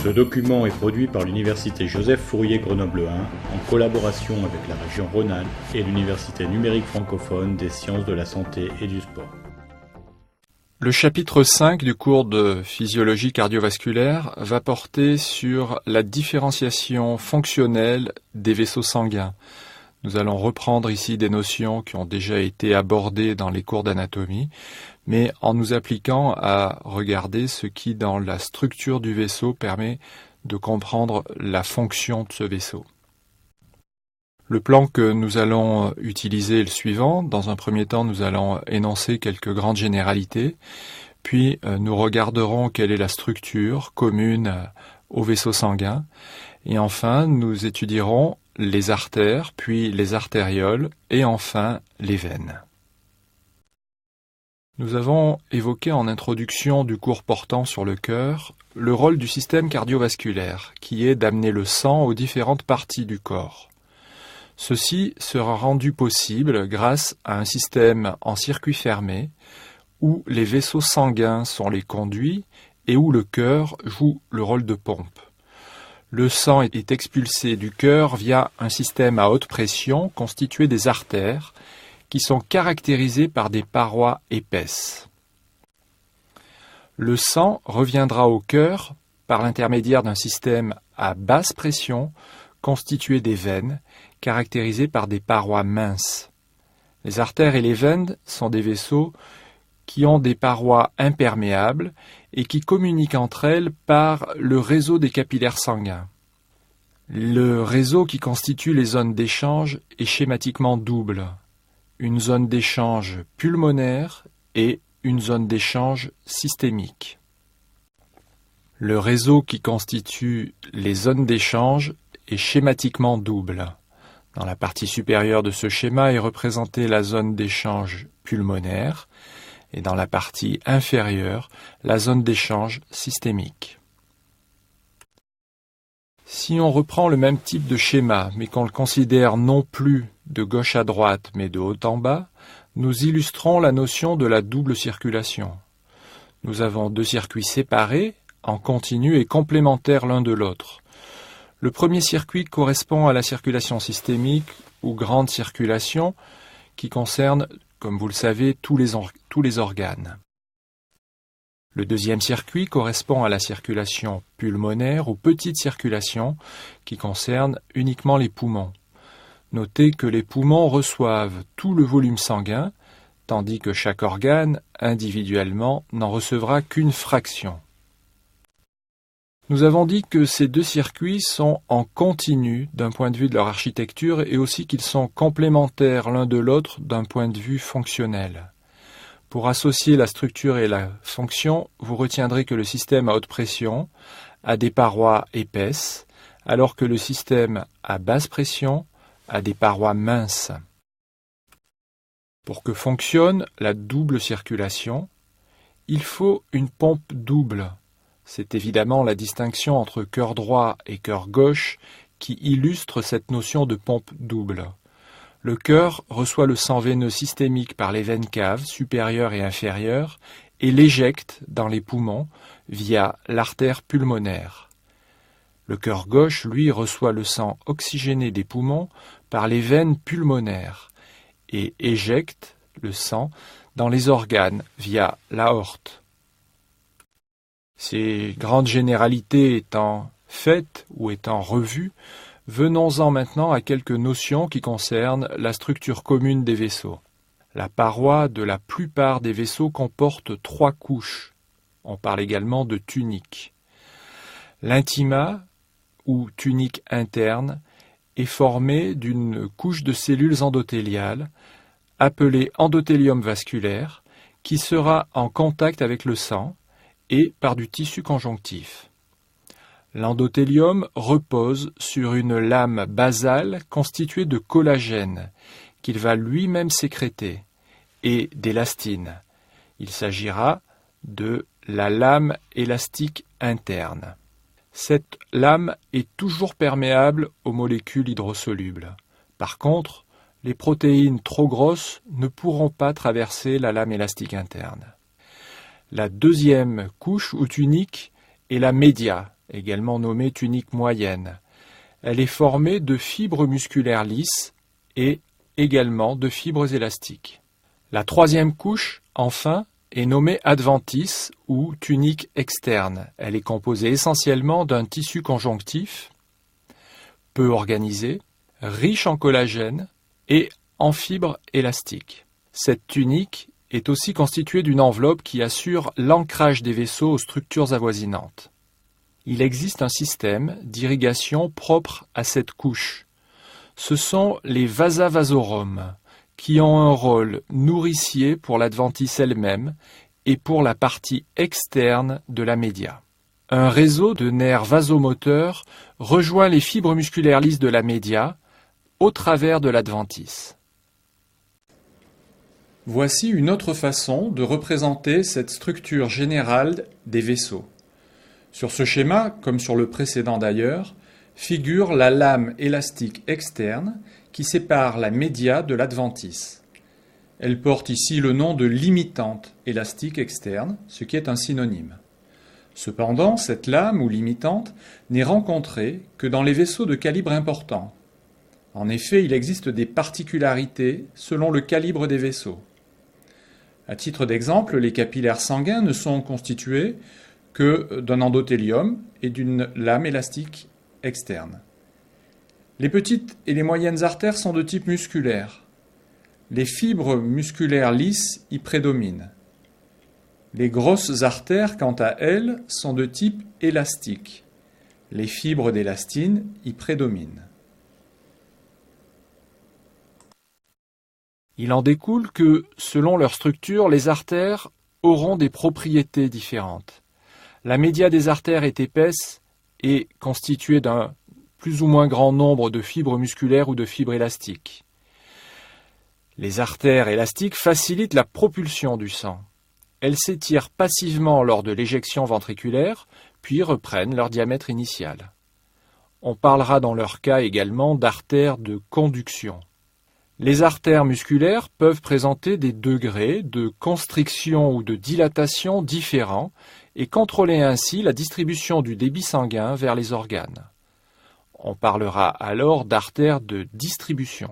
Ce document est produit par l'Université Joseph Fourier Grenoble 1 en collaboration avec la région Rhône-Alpes et l'Université numérique francophone des sciences de la santé et du sport. Le chapitre 5 du cours de physiologie cardiovasculaire va porter sur la différenciation fonctionnelle des vaisseaux sanguins. Nous allons reprendre ici des notions qui ont déjà été abordées dans les cours d'anatomie, mais en nous appliquant à regarder ce qui, dans la structure du vaisseau, permet de comprendre la fonction de ce vaisseau. Le plan que nous allons utiliser est le suivant. Dans un premier temps, nous allons énoncer quelques grandes généralités, puis nous regarderons quelle est la structure commune au vaisseau sanguin, et enfin nous étudierons les artères, puis les artérioles, et enfin les veines. Nous avons évoqué en introduction du cours portant sur le cœur le rôle du système cardiovasculaire, qui est d'amener le sang aux différentes parties du corps. Ceci sera rendu possible grâce à un système en circuit fermé, où les vaisseaux sanguins sont les conduits et où le cœur joue le rôle de pompe. Le sang est expulsé du cœur via un système à haute pression constitué des artères qui sont caractérisées par des parois épaisses. Le sang reviendra au cœur par l'intermédiaire d'un système à basse pression constitué des veines caractérisées par des parois minces. Les artères et les veines sont des vaisseaux qui ont des parois imperméables et qui communiquent entre elles par le réseau des capillaires sanguins. Le réseau qui constitue les zones d'échange est schématiquement double. Une zone d'échange pulmonaire et une zone d'échange systémique. Le réseau qui constitue les zones d'échange est schématiquement double. Dans la partie supérieure de ce schéma est représentée la zone d'échange pulmonaire et dans la partie inférieure, la zone d'échange systémique. Si on reprend le même type de schéma, mais qu'on le considère non plus de gauche à droite, mais de haut en bas, nous illustrons la notion de la double circulation. Nous avons deux circuits séparés, en continu et complémentaires l'un de l'autre. Le premier circuit correspond à la circulation systémique ou grande circulation, qui concerne, comme vous le savez, tous les organes. Le deuxième circuit correspond à la circulation pulmonaire ou petite circulation qui concerne uniquement les poumons. Notez que les poumons reçoivent tout le volume sanguin, tandis que chaque organe, individuellement, n'en recevra qu'une fraction. Nous avons dit que ces deux circuits sont en continu d'un point de vue de leur architecture et aussi qu'ils sont complémentaires l'un de l'autre d'un point de vue fonctionnel. Pour associer la structure et la fonction, vous retiendrez que le système à haute pression a des parois épaisses, alors que le système à basse pression a des parois minces. Pour que fonctionne la double circulation, il faut une pompe double. C'est évidemment la distinction entre cœur droit et cœur gauche qui illustre cette notion de pompe double. Le cœur reçoit le sang veineux systémique par les veines caves supérieures et inférieures et l'éjecte dans les poumons via l'artère pulmonaire. Le cœur gauche, lui, reçoit le sang oxygéné des poumons par les veines pulmonaires et éjecte le sang dans les organes via l'aorte. Ces grandes généralités étant faites ou étant revues, venons-en maintenant à quelques notions qui concernent la structure commune des vaisseaux. La paroi de la plupart des vaisseaux comporte 3 couches. On parle également de tunique. L'intima, ou tunique interne, est formée d'une couche de cellules endothéliales, appelée endothélium vasculaire, qui sera en contact avec le sang et par du tissu conjonctif. L'endothélium repose sur une lame basale constituée de collagène, qu'il va lui-même sécréter, et d'élastine. Il s'agira de la lame élastique interne. Cette lame est toujours perméable aux molécules hydrosolubles. Par contre, les protéines trop grosses ne pourront pas traverser la lame élastique interne. La deuxième couche ou tunique est la média, également nommée tunique moyenne. Elle est formée de fibres musculaires lisses et également de fibres élastiques. La troisième couche, enfin, est nommée adventice ou tunique externe. Elle est composée essentiellement d'un tissu conjonctif, peu organisé, riche en collagène et en fibres élastiques. Cette tunique est aussi constituée d'une enveloppe qui assure l'ancrage des vaisseaux aux structures avoisinantes. Il existe un système d'irrigation propre à cette couche. Ce sont les vasa vasorum, qui ont un rôle nourricier pour l'adventice elle-même et pour la partie externe de la média. Un réseau de nerfs vasomoteurs rejoint les fibres musculaires lisses de la média au travers de l'adventice. Voici une autre façon de représenter cette structure générale des vaisseaux. Sur ce schéma, comme sur le précédent d'ailleurs, figure la lame élastique externe qui sépare la média de l'adventice. Elle porte ici le nom de limitante élastique externe, ce qui est un synonyme. Cependant, cette lame ou limitante n'est rencontrée que dans les vaisseaux de calibre important. En effet, il existe des particularités selon le calibre des vaisseaux. À titre d'exemple, les capillaires sanguins ne sont constitués que d'un endothélium et d'une lame élastique externe. Les petites et les moyennes artères sont de type musculaire. Les fibres musculaires lisses y prédominent. Les grosses artères, quant à elles, sont de type élastique. Les fibres d'élastine y prédominent. Il en découle que, selon leur structure, les artères auront des propriétés différentes. La média des artères est épaisse et constituée d'un plus ou moins grand nombre de fibres musculaires ou de fibres élastiques. Les artères élastiques facilitent la propulsion du sang. Elles s'étirent passivement lors de l'éjection ventriculaire, puis reprennent leur diamètre initial. On parlera dans leur cas également d'artères de conduction. Les artères musculaires peuvent présenter des degrés de constriction ou de dilatation différents et contrôler ainsi la distribution du débit sanguin vers les organes. On parlera alors d'artères de distribution.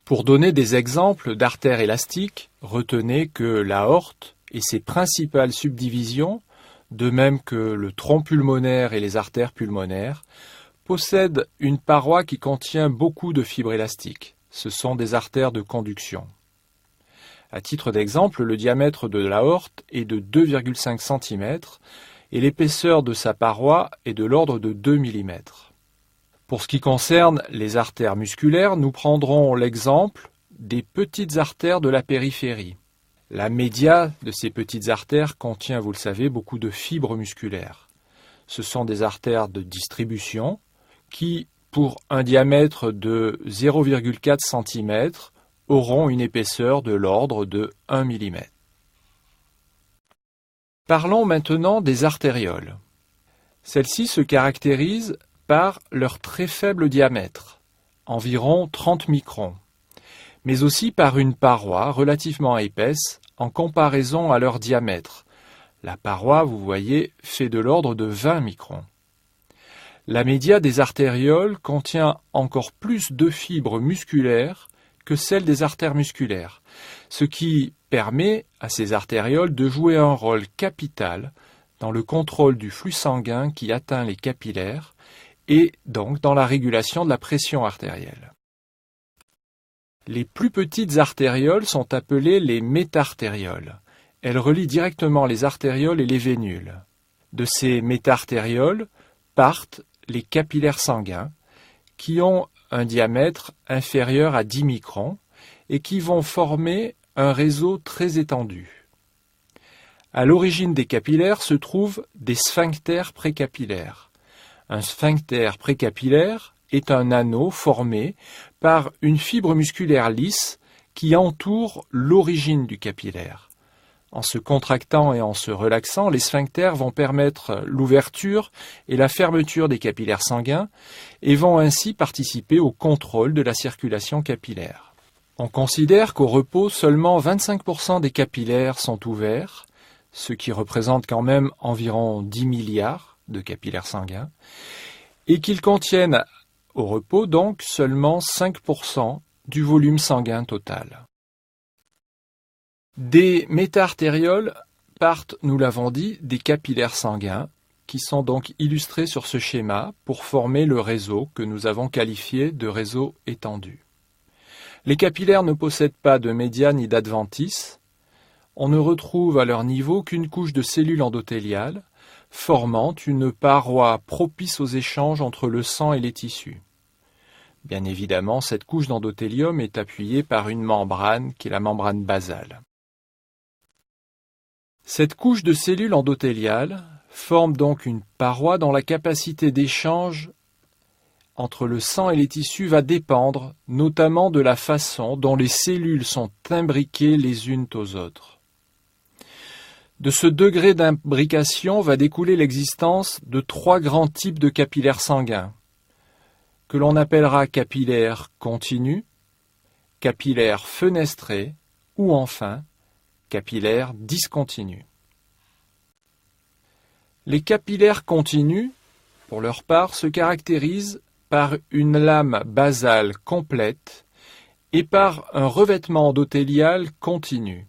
Pour donner des exemples d'artères élastiques, retenez que l'aorte et ses principales subdivisions, de même que le tronc pulmonaire et les artères pulmonaires, possèdent une paroi qui contient beaucoup de fibres élastiques. Ce sont des artères de conduction. À titre d'exemple, le diamètre de l'aorte est de 2,5 cm et l'épaisseur de sa paroi est de l'ordre de 2 mm. Pour ce qui concerne les artères musculaires, nous prendrons l'exemple des petites artères de la périphérie. La média de ces petites artères contient, vous le savez, beaucoup de fibres musculaires. Ce sont des artères de distribution qui, pour un diamètre de 0,4 cm, auront une épaisseur de l'ordre de 1 mm. Parlons maintenant des artérioles. Celles-ci se caractérisent par leur très faible diamètre, environ 30 microns, mais aussi par une paroi relativement épaisse en comparaison à leur diamètre. La paroi, vous voyez, fait de l'ordre de 20 microns. La média des artérioles contient encore plus de fibres musculaires que celle des artères musculaires, ce qui permet à ces artérioles de jouer un rôle capital dans le contrôle du flux sanguin qui atteint les capillaires et donc dans la régulation de la pression artérielle. Les plus petites artérioles sont appelées les métartérioles. Elles relient directement les artérioles et les vénules. De ces métartérioles partent les capillaires sanguins qui ont un diamètre inférieur à 10 microns et qui vont former un réseau très étendu. À l'origine des capillaires se trouvent des sphincters précapillaires. Un sphincter précapillaire est un anneau formé par une fibre musculaire lisse qui entoure l'origine du capillaire. En se contractant et en se relaxant, les sphincters vont permettre l'ouverture et la fermeture des capillaires sanguins et vont ainsi participer au contrôle de la circulation capillaire. On considère qu'au repos, seulement 25% des capillaires sont ouverts, ce qui représente quand même environ 10 milliards de capillaires sanguins, et qu'ils contiennent au repos donc seulement 5% du volume sanguin total. Des méta-artérioles partent, nous l'avons dit, des capillaires sanguins, qui sont donc illustrés sur ce schéma pour former le réseau que nous avons qualifié de réseau étendu. Les capillaires ne possèdent pas de média ni d'adventice. On ne retrouve à leur niveau qu'une couche de cellules endothéliales, formant une paroi propice aux échanges entre le sang et les tissus. Bien évidemment, cette couche d'endothélium est appuyée par une membrane qui est la membrane basale. Cette couche de cellules endothéliales forme donc une paroi dont la capacité d'échange entre le sang et les tissus va dépendre notamment de la façon dont les cellules sont imbriquées les unes aux autres. De ce degré d'imbrication va découler l'existence de 3 grands types de capillaires sanguins, que l'on appellera capillaires continus, capillaires fenestrés ou enfin capillaires discontinus. Les capillaires continus, pour leur part, se caractérisent par une lame basale complète et par un revêtement endothélial continu.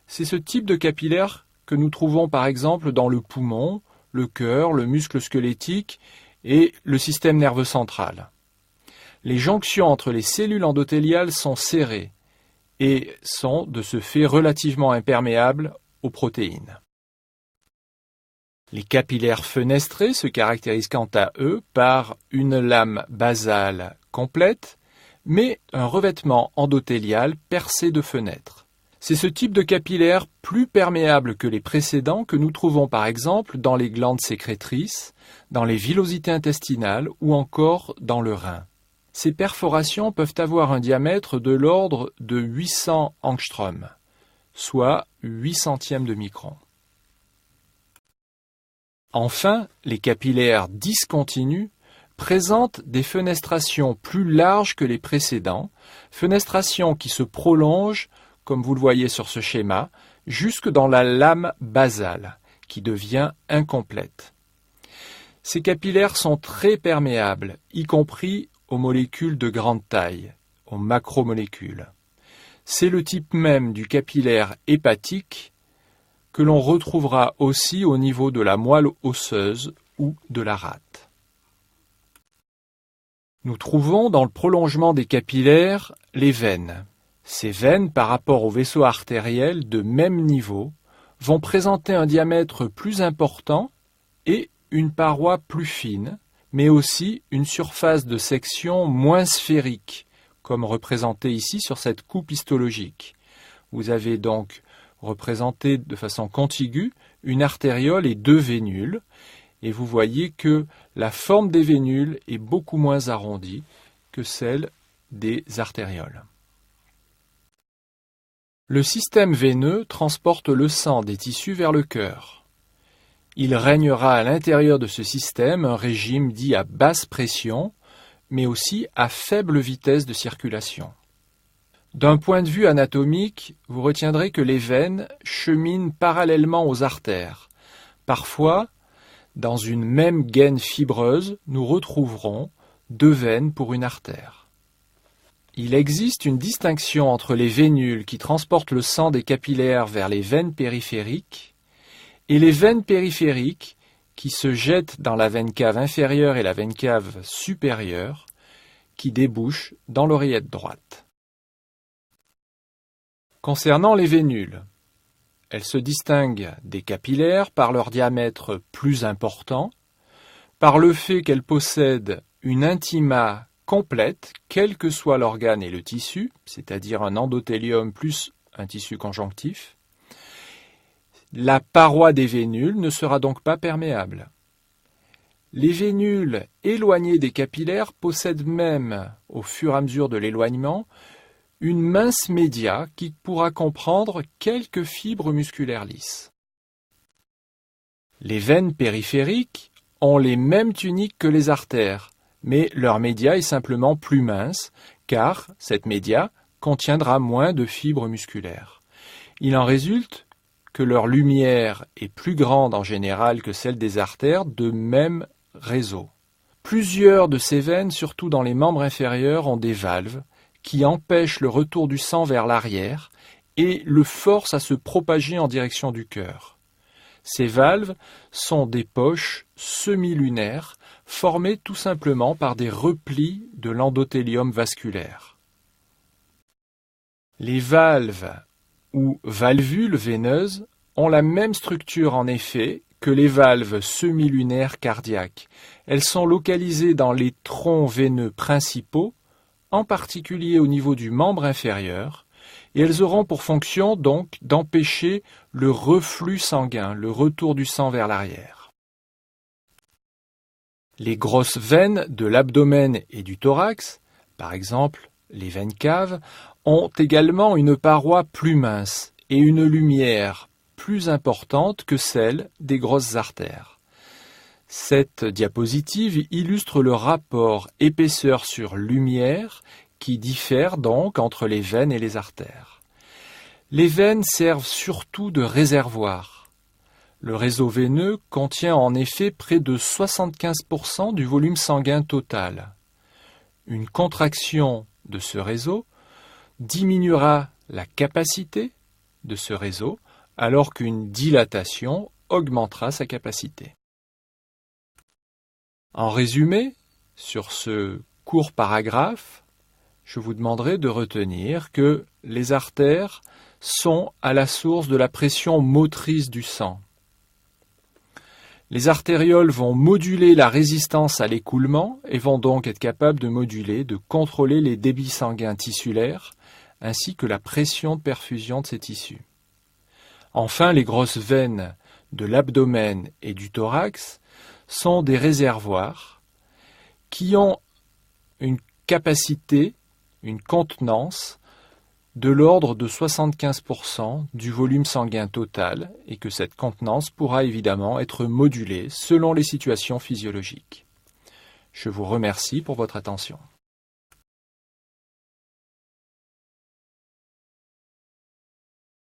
C'est ce type de capillaire que nous trouvons par exemple dans le poumon, le cœur, le muscle squelettique et le système nerveux central. Les jonctions entre les cellules endothéliales sont serrées et sont de ce fait relativement imperméables aux protéines. Les capillaires fenestrés se caractérisent quant à eux par une lame basale complète, mais un revêtement endothélial percé de fenêtres. C'est ce type de capillaire plus perméable que les précédents que nous trouvons par exemple dans les glandes sécrétrices, dans les villosités intestinales ou encore dans le rein. Ces perforations peuvent avoir un diamètre de l'ordre de 800 angstroms, soit 8 centièmes de micron. Enfin, les capillaires discontinus présentent des fenestrations plus larges que les précédents, fenestrations qui se prolongent, comme vous le voyez sur ce schéma, jusque dans la lame basale, qui devient incomplète. Ces capillaires sont très perméables, y compris aux molécules de grande taille, aux macromolécules. C'est le type même du capillaire hépatique que l'on retrouvera aussi au niveau de la moelle osseuse ou de la rate. Nous trouvons dans le prolongement des capillaires les veines. Ces veines, par rapport aux vaisseaux artériels de même niveau, vont présenter un diamètre plus important et une paroi plus fine, mais aussi une surface de section moins sphérique, comme représenté ici sur cette coupe histologique. Vous avez donc représenté de façon contiguë une artériole et 2 vénules, et vous voyez que la forme des vénules est beaucoup moins arrondie que celle des artérioles. Le système veineux transporte le sang des tissus vers le cœur. Il régnera à l'intérieur de ce système un régime dit à basse pression, mais aussi à faible vitesse de circulation. D'un point de vue anatomique, vous retiendrez que les veines cheminent parallèlement aux artères. Parfois, dans une même gaine fibreuse, nous retrouverons 2 veines pour une artère. Il existe une distinction entre les vénules qui transportent le sang des capillaires vers les veines périphériques et les veines périphériques qui se jettent dans la veine cave inférieure et la veine cave supérieure qui débouchent dans l'oreillette droite. Concernant les vénules, elles se distinguent des capillaires par leur diamètre plus important, par le fait qu'elles possèdent une intima complète, quel que soit l'organe et le tissu, c'est-à-dire un endothélium plus un tissu conjonctif. La paroi des vénules ne sera donc pas perméable. Les vénules éloignées des capillaires possèdent même, au fur et à mesure de l'éloignement, une mince média qui pourra comprendre quelques fibres musculaires lisses. Les veines périphériques ont les mêmes tuniques que les artères, mais leur média est simplement plus mince, car cette média contiendra moins de fibres musculaires. Il en résulte que leur lumière est plus grande en général que celle des artères de même réseau. Plusieurs de ces veines, surtout dans les membres inférieurs, ont des valves qui empêchent le retour du sang vers l'arrière et le forcent à se propager en direction du cœur. Ces valves sont des poches semi-lunaires formées tout simplement par des replis de l'endothélium vasculaire. Les valves ou valvules veineuses ont la même structure en effet que les valves semi-lunaires cardiaques. Elles sont localisées dans les troncs veineux principaux, en particulier au niveau du membre inférieur, et elles auront pour fonction donc d'empêcher le reflux sanguin, le retour du sang vers l'arrière. Les grosses veines de l'abdomen et du thorax, par exemple les veines caves, ont également une paroi plus mince et une lumière plus importante que celle des grosses artères. Cette diapositive illustre le rapport épaisseur sur lumière qui diffère donc entre les veines et les artères. Les veines servent surtout de réservoir. Le réseau veineux contient en effet près de 75% du volume sanguin total. Une contraction de ce réseau diminuera la capacité de ce réseau, alors qu'une dilatation augmentera sa capacité. En résumé, sur ce court paragraphe, je vous demanderai de retenir que les artères sont à la source de la pression motrice du sang. Les artérioles vont moduler la résistance à l'écoulement et vont donc être capables de moduler, de contrôler les débits sanguins tissulaires ainsi que la pression de perfusion de ces tissus. Enfin, les grosses veines de l'abdomen et du thorax sont des réservoirs qui ont une capacité, une contenance de l'ordre de 75% du volume sanguin total et que cette contenance pourra évidemment être modulée selon les situations physiologiques. Je vous remercie pour votre attention.